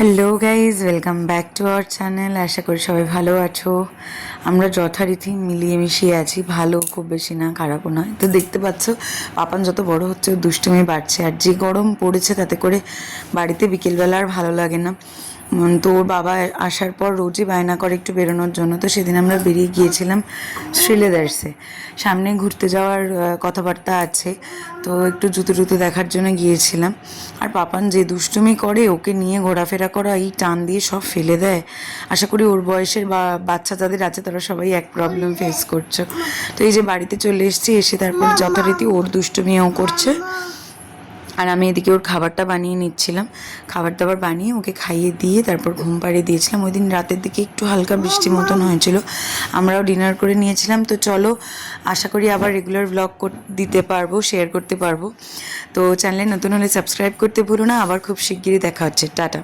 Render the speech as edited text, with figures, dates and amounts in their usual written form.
Hello guys, welcome back to our channel. আশা করি সবাই ভালো আছো। আমরা যথারীতি মিলিয়ে মিশিয়ে আছি, ভালো খুব বেশি না, খারাপও নয়। তো দেখতে পাচ্ছ পাপান যত বড় হচ্ছে ওর দুষ্টুমি বাড়ছে, আর যে গরম পড়েছে তাতে করে বাড়িতে বিকেলবেলা আর ভালো লাগে না। তো ওর বাবা আসার পর রোজই বায়না করে একটু বেরোনোর জন্য। তো সেদিন আমরা বেরিয়ে গিয়েছিলাম শ্রীলেদার্সে, সামনে ঘুরতে যাওয়ার কথাবার্তা আছে। তো একটু জুতো টুতো দেখার জন্য গিয়েছিলাম। আর পাপান যে দুষ্টুমি করে, ওকে নিয়ে ঘোরাফেরা করা এই টান দিয়ে সব ফেলে দেয়। আশা করি ওর বয়সের বাচ্চা যাদের আছে তারা সবাই এক প্রবলেম ফেস করছো। তো এই যে বাড়িতে চলে এসেছি, এসে তারপর যথারীতি ওর দুষ্টুমিও করছে, আর আমি এদিকে ওর খাবারটা বানিয়ে নিচ্ছিলাম। খাবার দাবার বানিয়ে ওকে খাইয়ে দিয়ে তারপর ঘুম পাড়িয়ে দিয়েছিলাম। ওই দিন রাতের দিকে একটু হালকা বৃষ্টি মতন হয়েছিল, আমরাও ডিনার করে নিয়েছিলাম। তো চলো, আশা করি আবার রেগুলার ব্লগ দিতে পারবো, শেয়ার করতে পারবো। তো চ্যানেলে নতুন হলে সাবস্ক্রাইব করতে ভুলো না। আবার খুব শিগগিরই দেখা হচ্ছে, টাটা।